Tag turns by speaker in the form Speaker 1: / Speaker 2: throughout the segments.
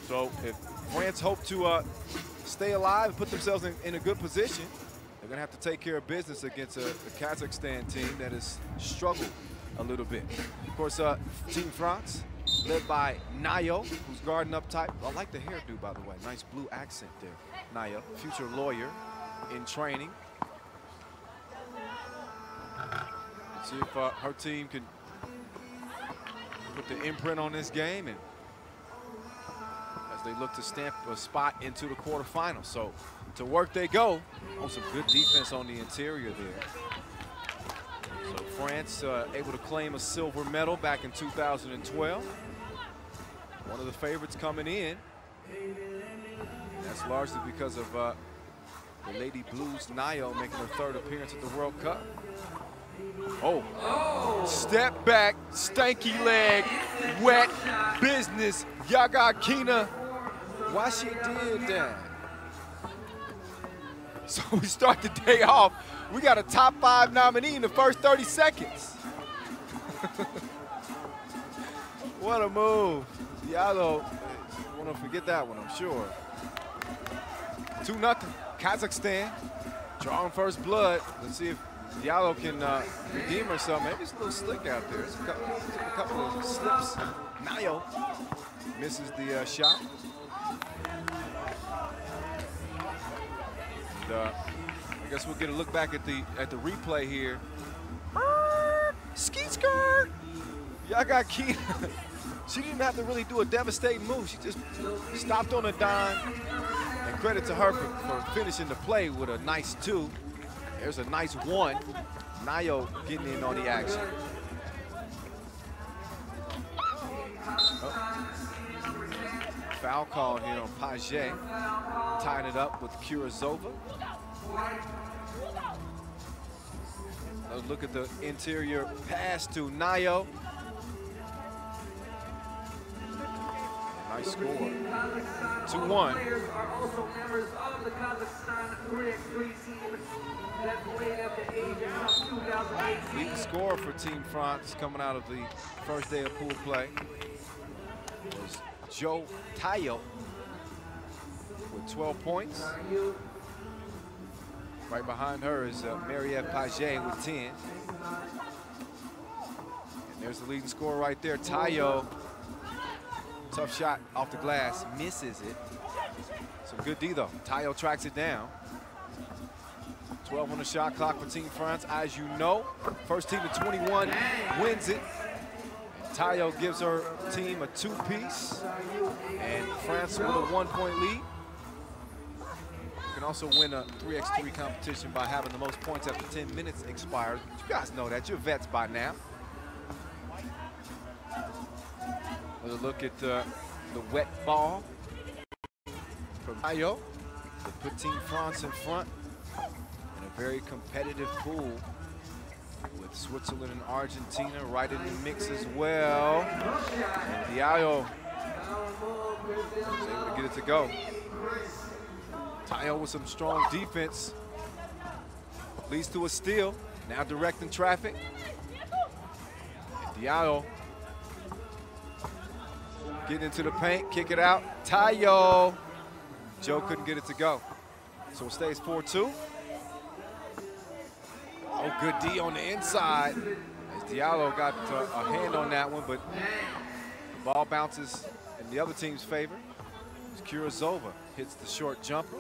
Speaker 1: So if France hope to stay alive and put themselves in a good position, they're going to have to take care of business against a Kazakhstan team that has struggled a little bit. Of course, Team France, led by Nayo, who's guarding up tight. I like the hairdo, by the way. Nice blue accent there. Nayo, future lawyer in training. See if her team can put the imprint on this game, and as they look to stamp a spot into the quarterfinals. So to work they go on some good defense on the interior there. So France able to claim a silver medal back in 2012. One of the favorites coming in. That's largely because of the Lady Blues Nayo making her third appearance at the World Cup. Oh, step back, stanky leg, wet business. Yagakina, why she did that? So we start the day off. We got a top 5 nominee in the first 30 seconds. What a move. Diallo, won't forget that one, I'm sure. 2-0, Kazakhstan, drawing first blood. Let's see if Diallo can redeem herself. Maybe it's a little slick out there. It's a couple of slips. Nayo misses the shot. And, I guess we'll get a look back at the replay here. Skeet skirt. Y'all got Keena. She didn't have to really do a devastating move. She just stopped on a dime. And credit to her for finishing the play with a nice 2. There's a nice 1. Nayo getting in on the action. Oh. Foul call here on Paget. Tying it up with Kurazova. Let's look at the interior pass to Nayo. Nice score. 2-1. Leading scorer for Team France coming out of the first day of pool play was Joe Tayo with 12 points. Right behind her is Mariette Paget with 10. And there's the leading scorer right there, Tayo. Tough shot off the glass, misses it. Some good D though. Tayo tracks it down. 12 on the shot clock for Team France. As you know, first team to 21 wins it. Tayo gives her team a 2-piece. And France with a 1-point lead. You can also win a 3x3 competition by having the most points after 10 minutes expired. You guys know that, you're vets by now. Let's look at the wet ball from Tayo. They put Team France in front in a very competitive pool with Switzerland and Argentina right in the mix as well. And Diallo was able to get it to go. Tayo with some strong defense. Leads to a steal. Now directing traffic. And Diallo getting into the paint, kick it out. Tayo. Joe couldn't get it to go. So it stays 4-2. Oh, good D on the inside. As Diallo got a hand on that one, but the ball bounces in the other team's favor. Kurazova hits the short jumper.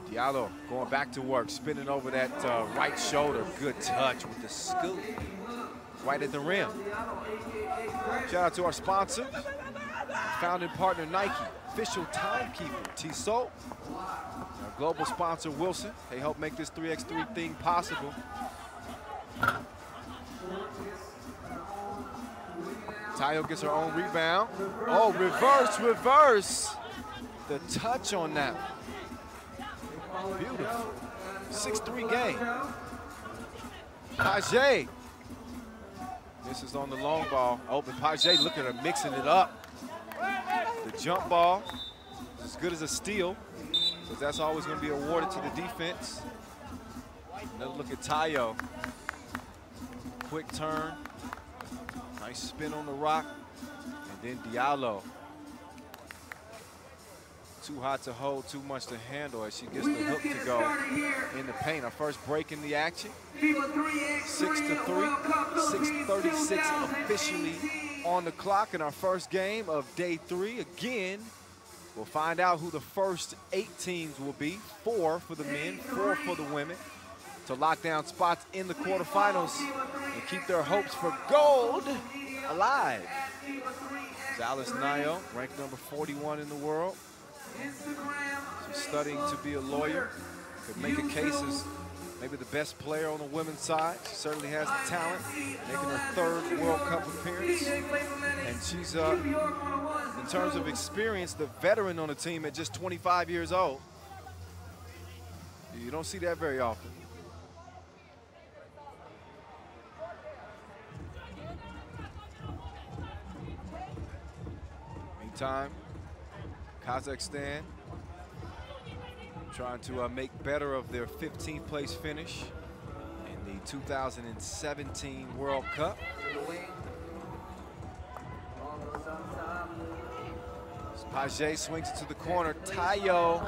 Speaker 1: Diallo going back to work, spinning over that right shoulder. Good touch with the scoop right at the rim. Shout out to our sponsors. Founding partner Nike, official timekeeper Tissot, our global sponsor Wilson. They help make this 3x3 thing possible. Tayo gets her own rebound. Oh, reverse. The touch on that. Beautiful. 6-3 game. Paget. This is on the long ball. Open Paget, look at her mixing it up. The jump ball is as good as a steal, because that's always going to be awarded to the defense. Another look at Tayo. Quick turn. Nice spin on the rock. And then Diallo Too hot to hold, too much to handle as she gets the hook to go in the paint. Our first break in the action. 6-3, 6:36 officially on the clock in our first game of day 3. Again, we'll find out who the first 8 teams will be. 4 for the men, 4 for the women, to lock down spots in the quarterfinals and keep their hopes for gold alive. Alice Nayo, ranked number 41 in the world. She's studying to be a lawyer. Could make a case as maybe the best player on the women's side. She certainly has the talent, making her 3rd World Cup appearance. And she's, in terms of experience, the veteran on the team at just 25 years old. You don't see that very often. Meantime, Kazakhstan trying to make better of their 15th place finish in the 2017 World Cup. Paget swings it to the corner. Tayo.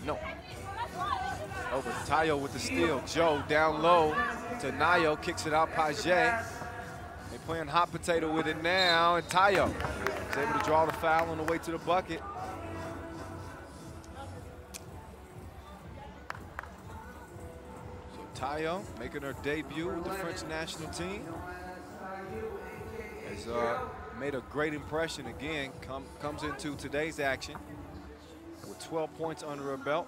Speaker 1: No. Over Tayo with the steal. Joe down low to Nayo, kicks it out. Paget. They're playing hot potato with it now, and Tayo is able to draw the foul on the way to the bucket. So Tayo making her debut with the French national team. Has made a great impression again, comes into today's action with 12 points under her belt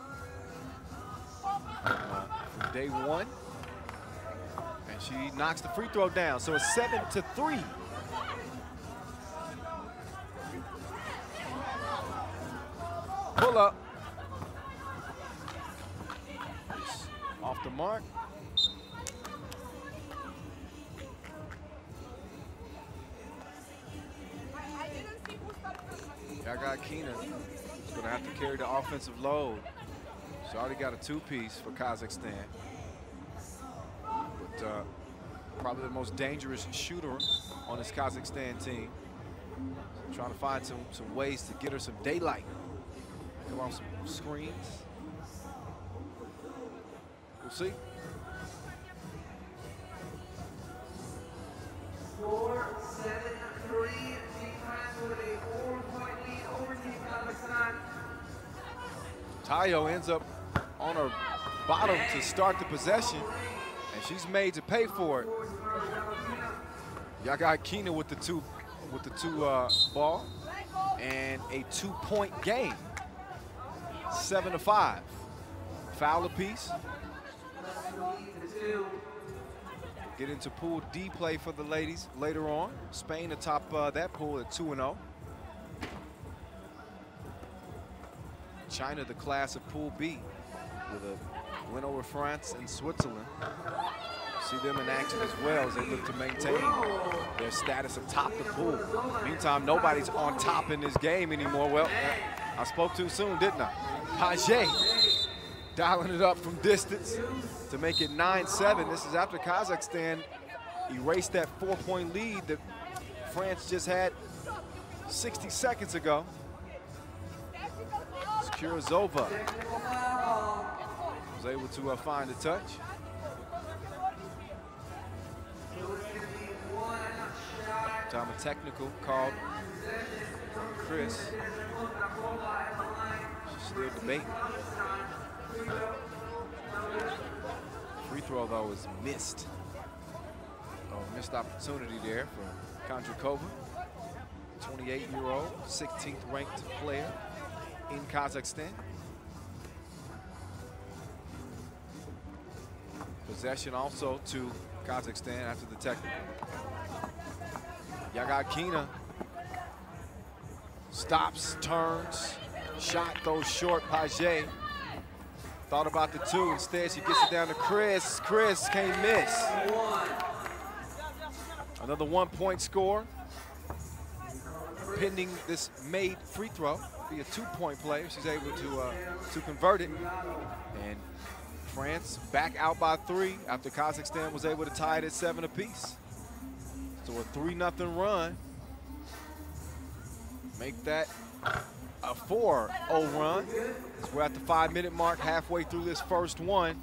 Speaker 1: from day 1. And she knocks the free throw down, so it's 7-3. Pull up. Off the mark. Keena is going to have to carry the offensive load. She's already got a 2-piece for Kazakhstan. But probably the most dangerous shooter on this Kazakhstan team. Trying to find some ways to get her some daylight. Come on, some screens. We'll see.
Speaker 2: 4-7-3. With a 4-point lead over Team Kazakhstan.
Speaker 1: Tayo ends up on her bottom to start the possession, and she's made to pay for it. Y'all got Keena with the two ball, and a 2-point game. 7-5. Foul apiece. Get into Pool D play for the ladies later on. Spain atop that pool at 2-0. China, the class of Pool B, with a win over France and Switzerland. See them in action as well as they look to maintain their status atop the pool. Meantime, nobody's on top in this game anymore. Well, I spoke too soon, didn't I? Paget dialing it up from distance to make it 9-7. This is after Kazakhstan erased that 4-point lead that France just had 60 seconds ago. Kurazova was able to find a touch. Time a technical called Chris. She's still debating. Free throw, though, is missed. Oh, missed opportunity there for Kondrakova. 28-year-old, 16th ranked player in Kazakhstan. Possession also to Kazakhstan after the technical. Yagakina stops, turns, shot goes short. Paget thought about the 2. Instead, she gets it down to Chris. Chris can't miss. Another 1-point score. Pending this made free throw. Be a 2-point play if she's able to convert it. And France back out by 3 after Kazakhstan was able to tie it at 7 apiece. So a 3-0 run. make that a 4-0 run. So we're at the 5-minute mark, halfway through this first one.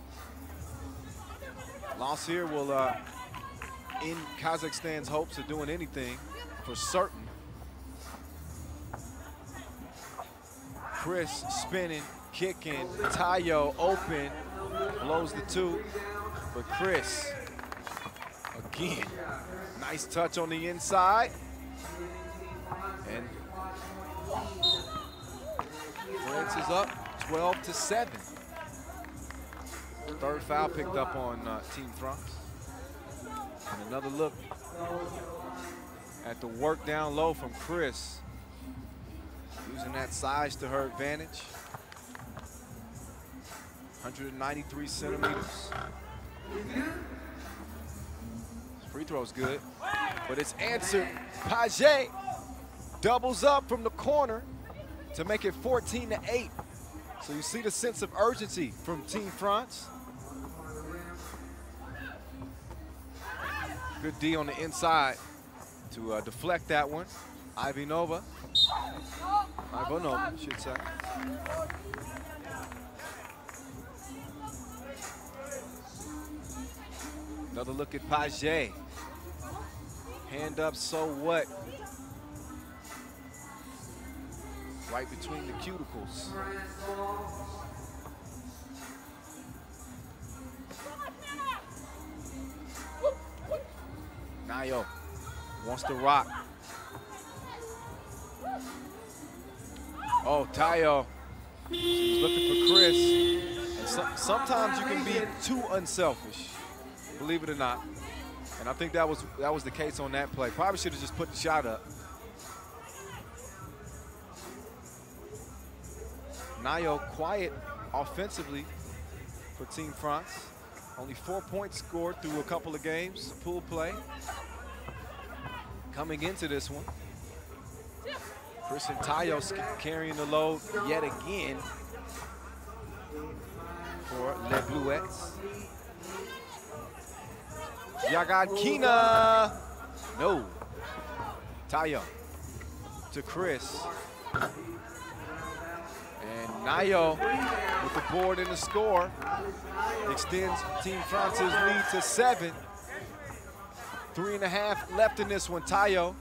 Speaker 1: Loss here will end Kazakhstan's hopes of doing anything for certain. Chris spinning, kicking, Tayo open, blows the 2, but Chris, again, nice touch on the inside. And France is up 12-7. Third foul picked up on Team France. And another look at the work down low from Chris. Using that size to her advantage. 193 centimeters. Free throw's good, but it's answered. Paget doubles up from the corner to make it 14-8. So you see the sense of urgency from Team France. Good D on the inside to deflect that one. Ivanova, I should say. Another look at Paget. Hand up, so what? Right between the cuticles. Nayo wants to rock. Oh, Tayo. She's looking for Chris. And sometimes you can be too unselfish, believe it or not. And I think that was the case on that play. Probably should have just put the shot up. Nayo quiet offensively for Team France. Only 4 points scored through a couple of games, pool play. Coming into this one, Chris and Tayo carrying the load yet again for Les Bluettes. Yagakina, no. Tayo to Chris. And Nayo with the board and the score extends Team France's lead to 7. 3.5 left in this one. Tayo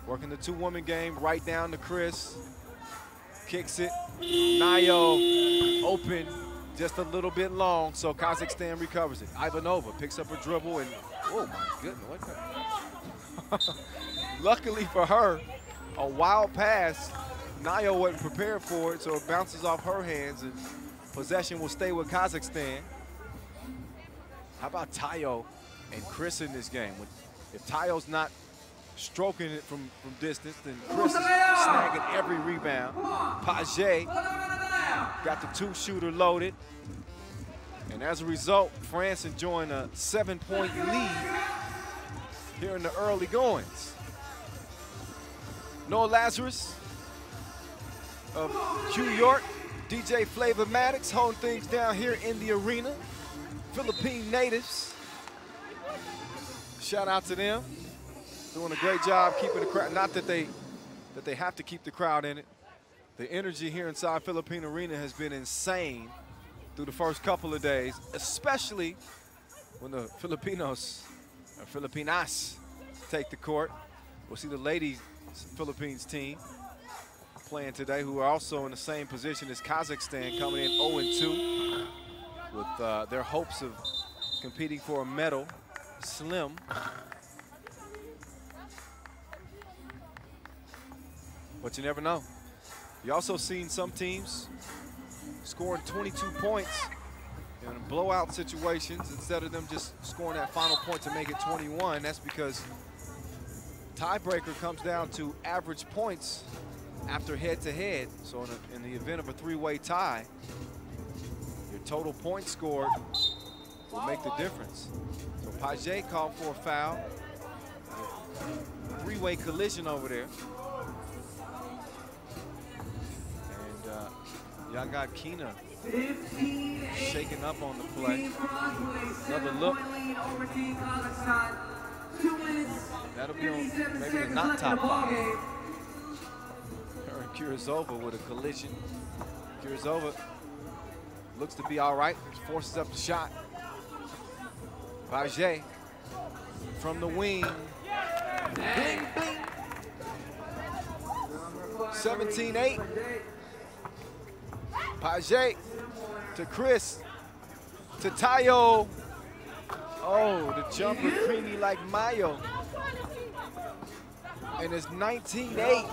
Speaker 1: working the 2-woman game right down to Chris. Kicks it. Nayo open, just a little bit long, so Kazakhstan recovers it. Ivanova picks up a dribble and, oh my goodness, what the? Luckily for her, a wild pass. Nayo wasn't prepared for it, so it bounces off her hands and possession will stay with Kazakhstan. How about Tayo and Chris in this game? If Tayo's not stroking it from distance, then Chris is snagging every rebound. Paget got the 2-shooter loaded. And as a result, France enjoying a 7-point lead here in the early goings. Noah Lazarus of New York, DJ Flavor Maddox holding things down here in the arena. Philippine natives. Shout out to them. Doing a great job keeping the crowd. Not that they have to keep the crowd in it. The energy here inside Philippine Arena has been insane through the first couple of days, especially when the Filipinos, or Filipinas, take the court. We'll see the ladies Philippines team playing today, who are also in the same position as Kazakhstan, coming in 0-2 with their hopes of competing for a medal slim. But you never know. You also seen some teams scoring 22 points in blowout situations instead of them just scoring that final point to make it 21. That's because tiebreaker comes down to average points after head-to-head. So in the event of a 3-way tie, your total points scored will make the difference. So Paget called for a foul. 3-way collision over there. Y'all got Kina shaking up on the play. Another look. That'll be on maybe the not top 5. Kurizova with a collision. Kurizova looks to be all right. Forces up the shot. Page from the wing. Bling, bling. 17-8. Page to Chris. To Tayo. Oh, the jumper creamy like mayo. And it's 19-8.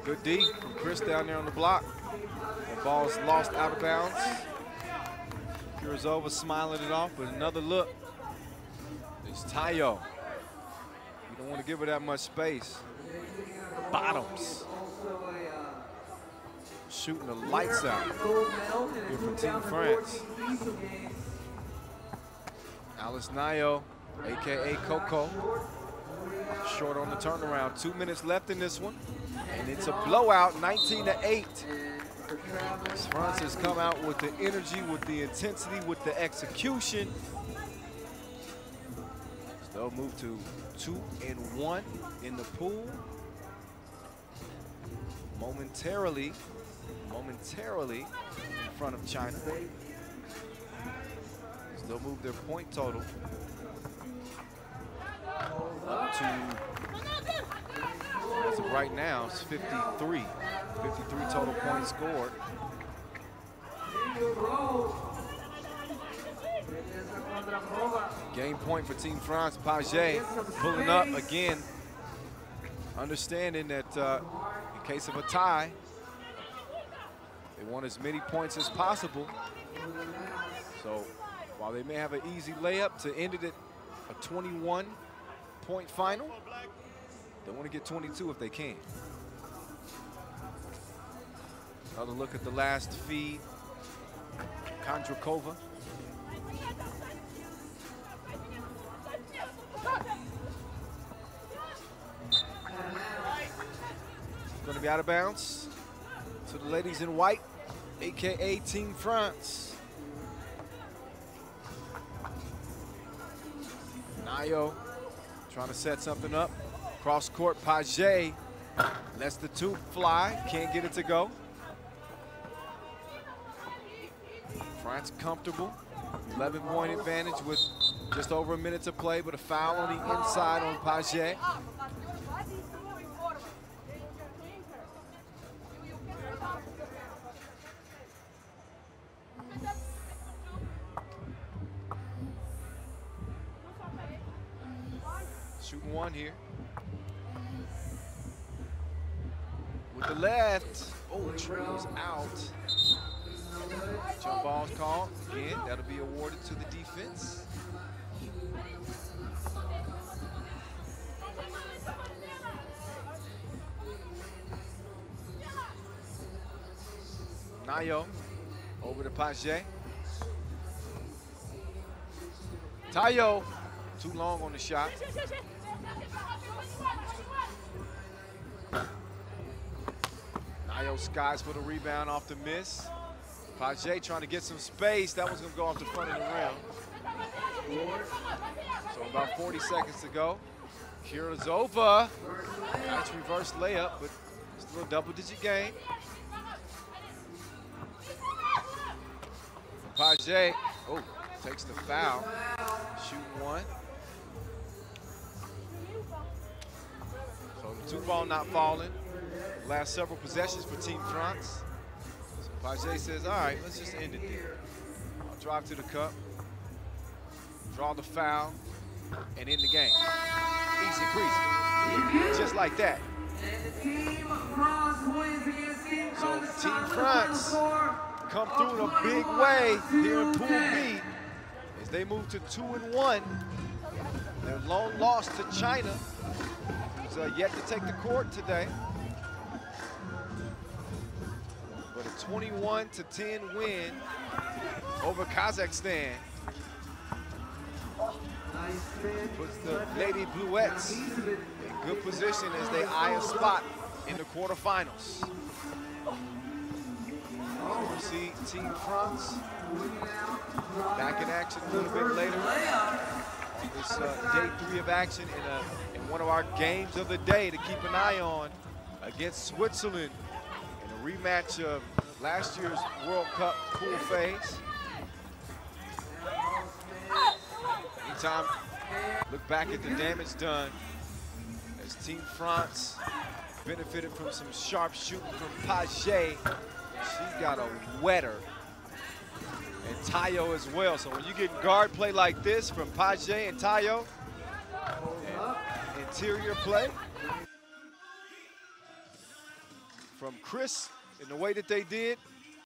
Speaker 1: Good D from Chris down there on the block. The ball's lost out of bounds. Kurizova smiling it off, but another look. It's Tayo. You don't want to give her that much space. Bottoms. Shooting the lights out here for Team France. Alice Nayo, AKA Coco. Short on the turnaround. 2 minutes left in this one. And it's a blowout, 19-8. France has come out with the energy, with the intensity, with the execution. They'll move to 2-1 in the pool. Momentarily in front of China. They'll move their point total up to, as of right now, it's 53. 53 total points scored. Game point for Team France. Page pulling up again, understanding that in case of a tie, they want as many points as possible. So while they may have an easy layup to end it at a 21-point final, they want to get 22 if they can. Another look at the last feed. Kondrakova. Going to be out of bounds to the ladies in white, AKA Team France. Nayo trying to set something up. Cross court, Page lets the two fly, can't get it to go. France comfortable, 11-point advantage with just over a minute to play, but a foul on the inside on Page. Shooting one here. With the left. Oh, the tree was out. Jump ball's called. Again, that'll be awarded to the defense. Nayo over to Page. Tayo, too long on the shot. Nayo skies for the rebound off the miss. Page trying to get some space. That one's going to go off the front of the rim. So about 40 seconds to go. Kurizova. Nice reverse layup, but still a double-digit game. Page, oh, takes the foul. Shooting one. So the two ball not falling. Last several possessions for Team France. So Page says, all right, let's just end it there. I'll drive to the cup, draw the foul, and end the game. Easy breezy. Just like that. So Team France come through in a big way here in Pool B as they move to 2-1. Their lone loss to China is yet to take the court today. But a 21-10 win over Kazakhstan puts the Lady Bluettes in good position as they eye a spot in the quarterfinals. We'll see Team France back in action a little bit later This day 3 of action in one of our games of the day to keep an eye on against Switzerland in a rematch of last year's World Cup pool phase. Anytime, look back at the damage done as Team France benefited from some sharp shooting from Paget. She's got a wetter. And Tayo as well. So when you get guard play like this from Paget and Tayo, and interior play from Chris in the way that they did,